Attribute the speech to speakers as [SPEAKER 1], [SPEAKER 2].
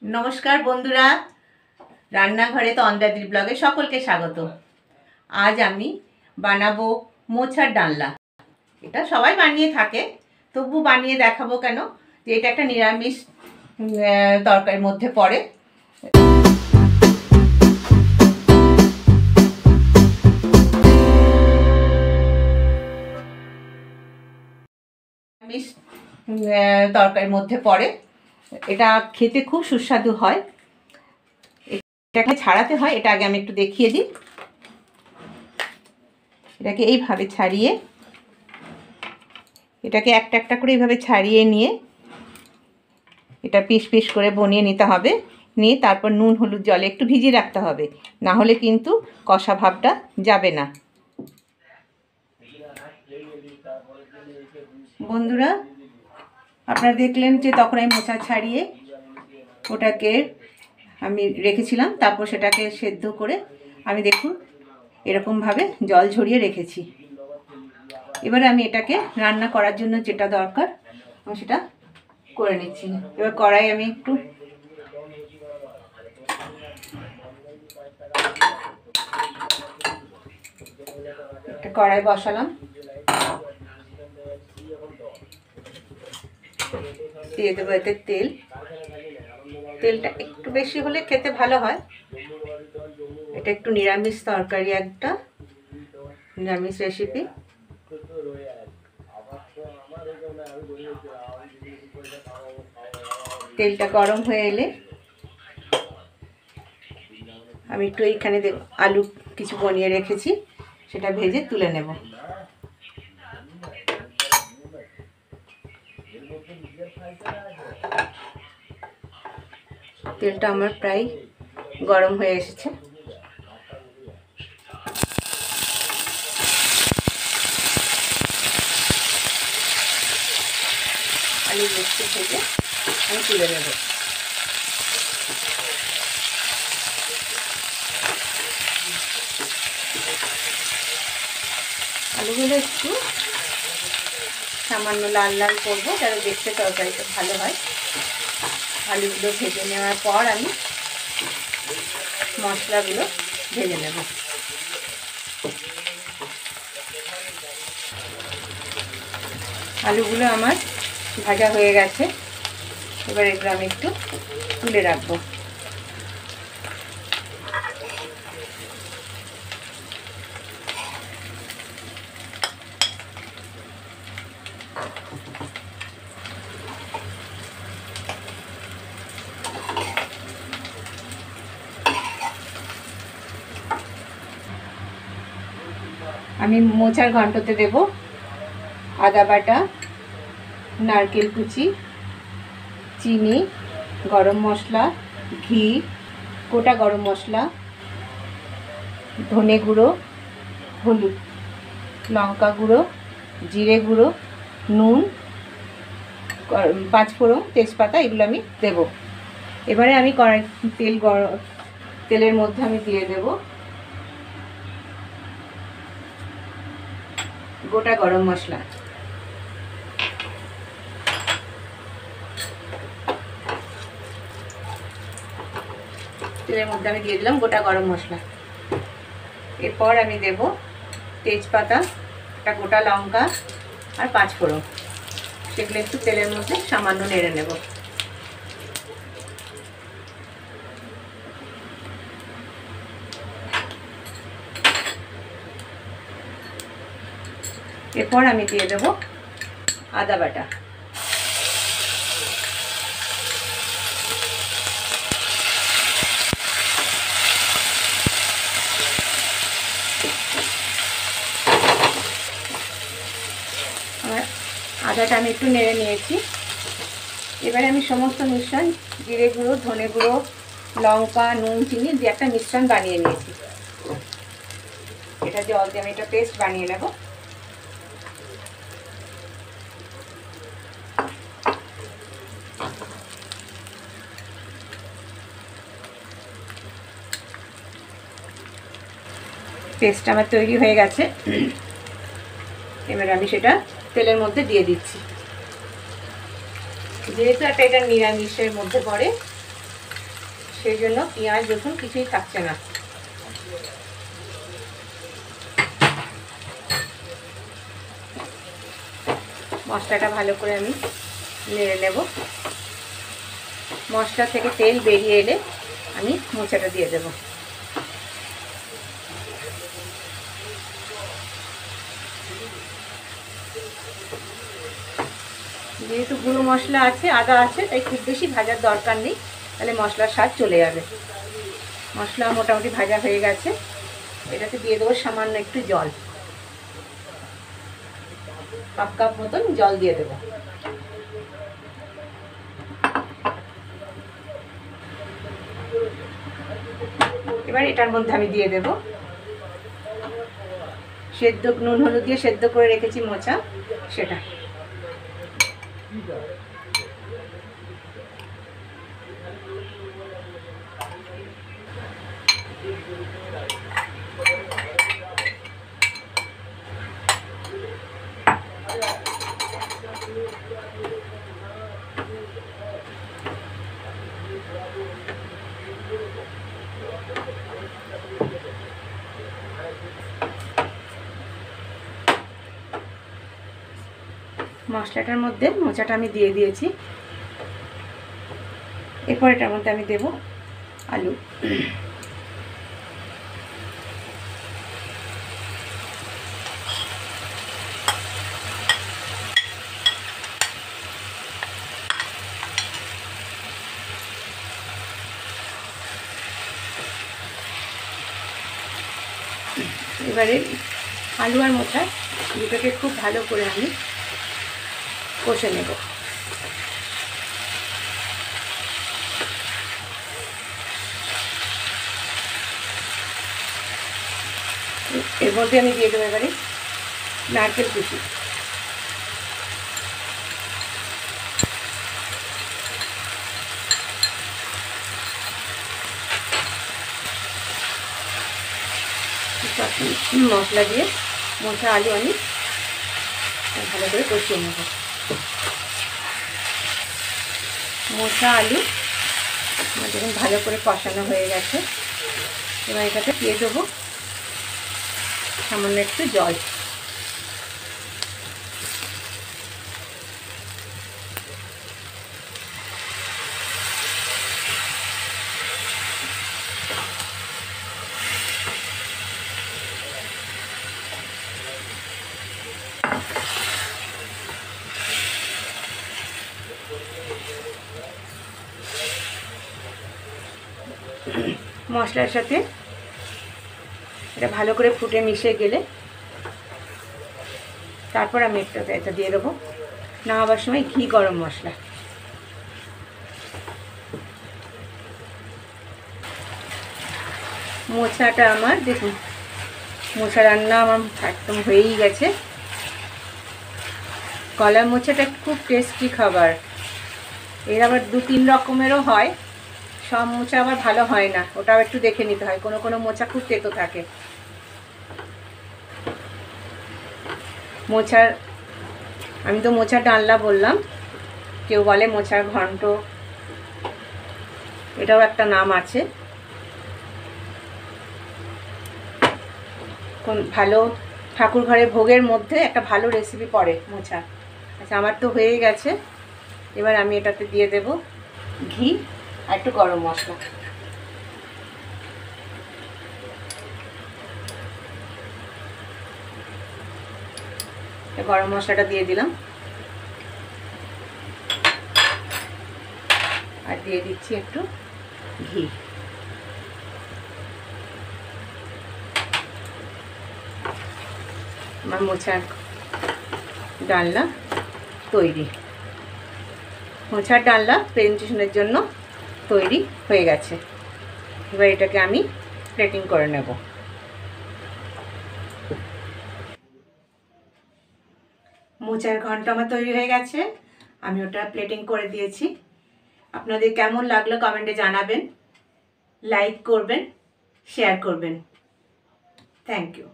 [SPEAKER 1] नमस्कार बंधुरा रान्नाघरे तो अंदादिर ब्लगे सकलके स्वागत। आज आमी बानाबो मोछार डालना। এটা সবাই বানিয়ে থাকে, তবু বানিয়ে দেখাবো কেন যে এটা একটা নিরামিষ তরকারির মধ্যে পড়ে। নিরামিষ তরকারির মধ্যে পড়ে। এটা খেতে খুব সুস্বাদু হয়। এটাকে ছাড়াতে হয়, এটা আগে আমি একটু দেখিয়ে দিই। এটাকে এইভাবে ছাড়িয়ে, এটাকে একটা একটা করে এইভাবে ছাড়িয়ে নিয়ে এটা পিস পিস করে বনিয়ে নিতে হবে। নিয়ে তারপর নুন হলুদ জলে একটু ভিজিয়ে রাখতে হবে, না হলে কিন্তু কষা ভাবটা যাবে না। বন্ধুরা আপনারা দেখলেন যে তখন আমি মোচা ছাড়িয়ে ওটাকে আমি রেখেছিলাম, তারপর সেটাকে সেদ্ধ করে আমি দেখুন এরকমভাবে জল ঝরিয়ে রেখেছি। এবারে আমি এটাকে রান্না করার জন্য যেটা দরকার আমি সেটা করে নিচ্ছি। এবার কড়াই আমি একটু কড়াই বসালাম, দিয়ে দেবো এতে তেল। তেলটা একটু বেশি হলে খেতে ভালো হয়। এটা একটু নিরামিষ তরকারি, একটা নিরামিষ রেসিপি। তেলটা গরম হয়ে এলে আমি একটু এইখানে আলু কিছু বনিয়ে রেখেছি, সেটা ভেজে তুলে নেব। তেলটা আমার প্রায় গরম হয়ে এসেছে। আলু একটু ভেজে আমি তুলে নেব। আলুগুলো একটু সামান্য লাল লাল করবো, যাতে দেখতে তরকারিটা ভালো হয়। আলুগুলো ভেজে নেওয়ার পর আমি মশলাগুলো ভেজে নেব। আলুগুলো আমার ভাজা হয়ে গেছে। এবার এগুলো আমি একটু তুলে রাখবো। আমি মোচার ঘন্টতে দেব আদা বাটা, নারকেল কুচি, চিনি, গরম মশলা, ঘি, গোটা গরম মশলা, ধনে গুঁড়ো, হলুদ, লঙ্কা গুঁড়ো, জিরে গুঁড়ো, নুন, পাঁচফোড়ন, তেজপাতা, এগুলো আমি দেব। এবারে আমি কড়াই তেলের মধ্যে আমি দিয়ে দেব গোটা গরম মশলা। তেলের মধ্যে আমি দিয়ে দিলাম গোটা গরম মশলা। এরপর আমি দেব তেজপাতা, একটা গোটা লঙ্কা আর পাঁচফোড়ন। সেগুলো একটু তেলের মধ্যে সামান্য নেড়ে নেব। এরপর আমি দিয়ে দেব আদা বাটা। আমার আদাটা আমি একটু নেড়ে নিয়েছি। এবারে আমি সমস্ত মিশ্রণ, জিরে গুঁড়ো, ধনে গুঁড়ো, লঙ্কা, নুন, চিনি দিয়ে একটা মিশ্রণ বানিয়ে নিয়েছি। এটা জল দিয়ে আমি একটা পেস্ট বানিয়ে নেব। পেস্টটা আমার তৈরি হয়ে গেছে। এবার আমি সেটা তেলের মধ্যে দিয়ে দিচ্ছি। যেহেতু এটা নিরামিষের মধ্যে পড়ে সেই জন্য পেঁয়াজ রসুন কিছুই থাকছে না। মশলাটা ভালো করে আমি নেড়ে নেব। মশলা থেকে তেল বেরিয়ে এলে আমি মোচাটা দিয়ে দেব। যেহেতু গুঁড়ো মশলা আছে, আদা আছে, তাই খুব বেশি ভাজার দরকার নেই, তাহলে মশলার স্বাদ চলে যাবে। মশলা মোটামুটি ভাজা হয়ে গেছে। এটাতে দিয়ে দেবো সামান্য একটু জল, হাফ কাপ মতন জল দিয়ে দেবো। এবার এটার মধ্যে আমি দিয়ে দেব সেদ্ধ নুন হলুদ দিয়ে সেদ্ধ করে রেখেছি মোচা, সেটা। মশলাটার মধ্যে মোচাটা আমি দিয়ে দিয়েছি। এরপর এটার মধ্যে আমি দেব আলু। এবারে আলু আর মোচা দুটোকে খুব ভালো করে আমি কষে নেব। এর মধ্যে আমি দিয়ে দেবো এবারে নারকেল কুচি। মশলা দিয়ে মোচা আলু আমি ভালো করে কষিয়ে নেব। মোচা আলু আমার দেখুন ভালো করে কষানো হয়ে গেছে। এবার এটাতে দিয়ে দেবো সামান্য একটু জল। মশলার সাথে এটা ভালো করে ফুটে মিশে গেলে তারপর আমি এটা দিয়ে দেবো নামাবার সময় ঘি গরম মশলা। মোচাটা আমার দেখুন, মোচা রান্না আমার একদম হয়েই গেছে। কলা মোচাটা খুব টেস্টি খাবার। এর আবার 2-3 রকমেরও হয়, সব মোচা আবার ভালো হয় না, ওটাও একটু দেখে নিতে হয়। কোনো কোনো মোচা খুব তেতো থাকে। মোচার আমি তো মোচার ডালনা বললাম, কেউ বলে মোচার ঘন্ট, এটাও একটা নাম আছে। কোন ভালো ঠাকুর ঘরে ভোগের মধ্যে একটা ভালো রেসিপি পড়ে মোচা। আচ্ছা, আমার তো হয়ে গেছে। এবার আমি এটাতে দিয়ে দেব ঘি আর একটু গরম মশলা। গরম মশলাটা দিয়ে দিলাম আর দিয়ে দিচ্ছি একটু ঘি। আমার মোচার ডালনা তৈরি। মোচার ডালনা প্রেজেন্টেশনের জন্য তৈরি হয়ে গেছে। এবার এটাকে আমি প্লেটিং করে নেব। মোচার ঘন্ট আমার তৈরি হয়ে গেছে, আমি ওটা প্লেটিং করে দিয়েছি। আপনাদের কেমন লাগলো কমেন্টে জানাবেন, লাইক করবেন, শেয়ার করবেন। Thank you.